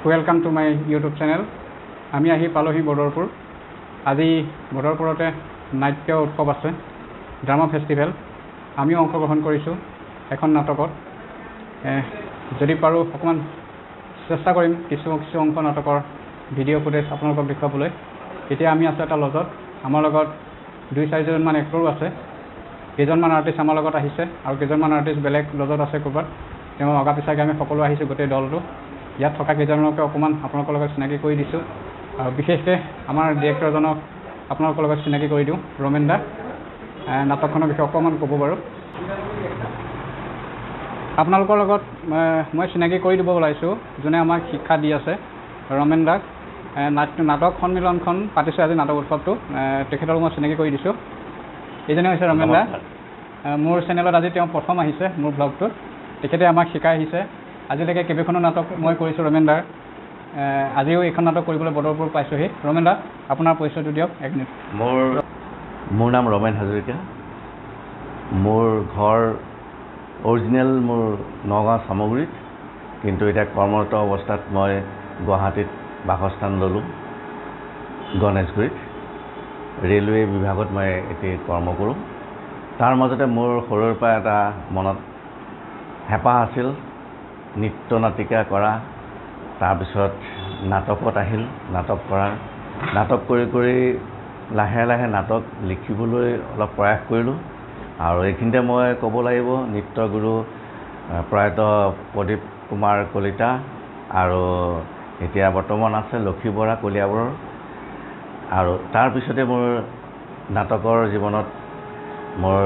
Welcome to my YouTube channel. আমি আহি পালোহি বদৰপুৰ। আজি বদৰপুৰতে নাট্য উৎসৱ আছে, ড্ৰামা ফেষ্টিভেল। আমিও অংশগ্ৰহণ কৰিছোঁ এখন নাটকত। যদি পাৰোঁ অকণমান চেষ্টা কৰিম কিছু অংশ নাটকৰ ভিডিঅ' ফুটেজ আপোনালোকক দেখুৱাবলৈ। এতিয়া আমি আছোঁ এটা লজত। আমাৰ লগত 2-4জনমান এক্টৰো আছে। কেইজনমান আৰ্টিষ্ট আমাৰ লগত আহিছে আৰু কেইজনমান আৰ্টিষ্ট বেলেগ লজত আছে ক'ৰবাত। তেওঁ অগা পিছাকৈ আমি সকলো আহিছোঁ গোটেই দলটো। ইয়াত থকা কেইজনকে অকণমান আপোনালোকৰ লগত চিনাকি কৰি দিছোঁ আৰু বিশেষকৈ আমাৰ ডিৰেক্টৰজনক আপোনালোকৰ লগত চিনাকি কৰি দিওঁ। romen দা নাটকখনৰ বিষয়ে অকণমান ক'ব বাৰু। আপোনালোকৰ লগত মই চিনাকি কৰি দিব ওলাইছোঁ যোনে আমাক শিক্ষা দি আছে, romen দাক। নাটক সন্মিলনখন পাতিছোঁ আজি, নাটক উৎসৱটো। তেখেতক মই চিনাকি কৰি দিছোঁ। এইজনে হৈছে romen দা। মোৰ চেনেলত আজি তেওঁ প্ৰথম আহিছে মোৰ ব্লগটোত। তেখেতে আমাক শিকাই আহিছে। আজিলৈকে কেইবাখনো নাটক মই কৰিছোঁ romen দাৰ। আজিও এইখন নাটক কৰিবলৈ বদৰপুৰ পাইছোঁহি। romen দা, আপোনাৰ পৰিচয়টো দিয়ক 1 মিনিট। মোৰ নাম romen hazarika। মোৰ ঘৰ অৰিজিনেল মোৰ নগাঁও চামগুৰিত, কিন্তু এতিয়া কৰ্মৰত অৱস্থাত মই গুৱাহাটীত বাসস্থান ল'লোঁ, গণেশগুৰিত। ৰেলৱে বিভাগত মই এতিয়া কৰ্ম কৰোঁ। তাৰ মাজতে মোৰ সৰুৰ পৰা এটা মনত হেঁপাহ আছিল নৃত্য নাটিকা কৰা। তাৰপিছত নাটকত আহিল, নাটক কৰা। নাটক কৰি লাহে লাহে নাটক লিখিবলৈ অলপ প্ৰয়াস কৰিলোঁ। আৰু এইখিনিতে মই ক'ব লাগিব নৃত্যগুৰু প্ৰয়াত প্ৰদীপ কুমাৰ কলিতা আৰু এতিয়া বৰ্তমান আছে লক্ষী বৰা কলিয়াবৰৰ। আৰু তাৰপিছতে মোৰ নাটকৰ জীৱনত মোৰ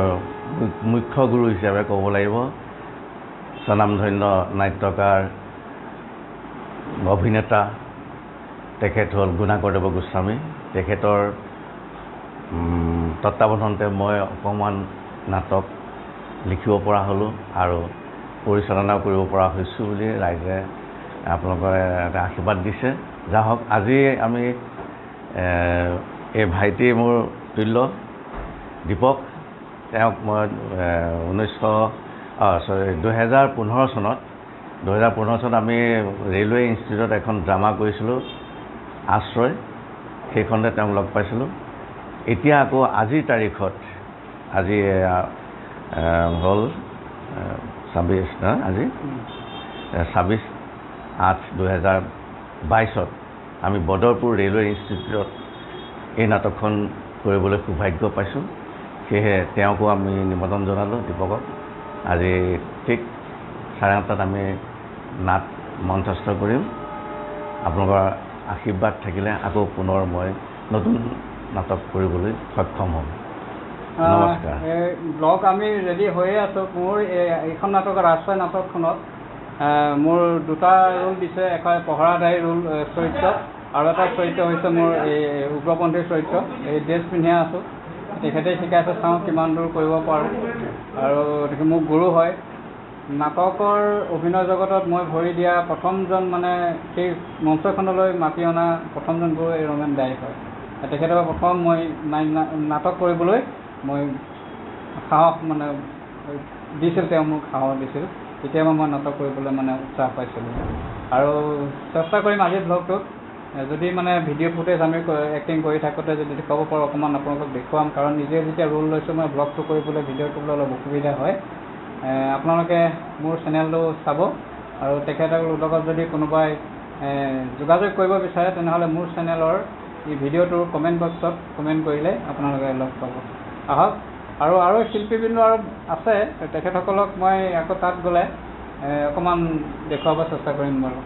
মুখ্য গুৰু হিচাপে ক'ব লাগিব স্বনামধন্য নাট্যকাৰ অভিনেতা তেখেত হ'ল গুণাকৰদেৱ গোস্বামী। তেখেতৰ তত্বাৱধানতে মই অকণমান নাটক লিখিব পৰা হ'লোঁ আৰু পৰিচালনাও কৰিব পৰা হৈছোঁ বুলি ৰাইজে আপোনালোকে এটা আশীৰ্বাদ দিছে। যা হওক, আজি আমি এই ভাইটি মোৰ তুল্য দীপক, তেওঁক মই 2015 চনত আমি ৰেলৱে ইনষ্টিটিউটত এখন ড্ৰামা কৰিছিলোঁ আশ্ৰয়, সেইখনতে তেওঁক লগ পাইছিলোঁ। এতিয়া আকৌ আজিৰ তাৰিখত, আজি হ'ল 26 আজি 26/8/2022 আমি বদৰপুৰ ৰেলৱে ইনষ্টিটিউটত এই নাটকখন কৰিবলৈ সৌভাগ্য পাইছোঁ। সেয়েহে তেওঁকো আমি নিমন্ত্ৰণ জনালোঁ, দীপকক। আজি ঠিক 8:30 আমি নাট মঞ্চস্থ কৰিম। আপোনালোকৰ আশীৰ্বাদ থাকিলে আকৌ পুনৰ মই নতুন নাটক কৰিবলৈ সক্ষম হ'ম। নমস্কাৰ। ব্লগ আমি ৰেডি হৈয়ে আছোঁ। মোৰ এইখন নাটকত আশ্ৰয় নাটকখনত মোৰ 2টা ৰোল দিছে। এখন পহৰাদাৰী ৰোল চৰিত্ৰ আৰু এটা চৰিত্ৰ হৈছে মোৰ এই উগ্ৰপন্থীৰ চৰিত্ৰ। এই ড্ৰেছ পিন্ধি আছোঁ। তেখেতে শিকাইছে, চাওঁ কিমান দূৰ কৰিব পাৰোঁ। আৰু তেখেত মোৰ গুৰু হয়। নাটকৰ অভিনয় জগতত মই ভৰি দিয়া প্ৰথমজন, মানে সেই মঞ্চখনলৈ মাতি অনা প্ৰথমজন গুৰু এই romen দাই হয়। তেখেতৰ প্ৰথম মই নাটক কৰিবলৈ মই সাহস দিছিল, তেওঁ মোক সাহস দিছিল। তেতিয়াবা মই নাটক কৰিবলৈ উৎসাহ পাইছিলোঁ। আৰু চেষ্টা কৰিম আজিৰ ব্লগটোত যদি ভিডিঅ' ফুটেজ আমি এক্টিং কৰি থাকোঁতে যদি দেখুৱাব পাৰোঁ, অকণমান আপোনালোকক দেখুৱাম। কাৰণ নিজে যেতিয়া ৰোল লৈছোঁ মই ব্লগটো কৰিবলৈ, ভিডিঅ' কৰিবলৈ অলপ অসুবিধা হয়। আপোনালোকে মোৰ চেনেলটো চাব আৰু তেখেতৰ লগত যদি কোনোবাই যোগাযোগ কৰিব বিচাৰে তেনেহ'লে মোৰ চেনেলৰ এই ভিডিঅ'টোৰ কমেণ্ট বক্সত কমেণ্ট কৰিলে আপোনালোকে লগ পাব। আহক। আৰু শিল্পীবৃন্দ আৰু আছে, তেখেতসকলক মই আকৌ তাত গ'লে অকণমান দেখুৱাব চেষ্টা কৰিম বাৰু।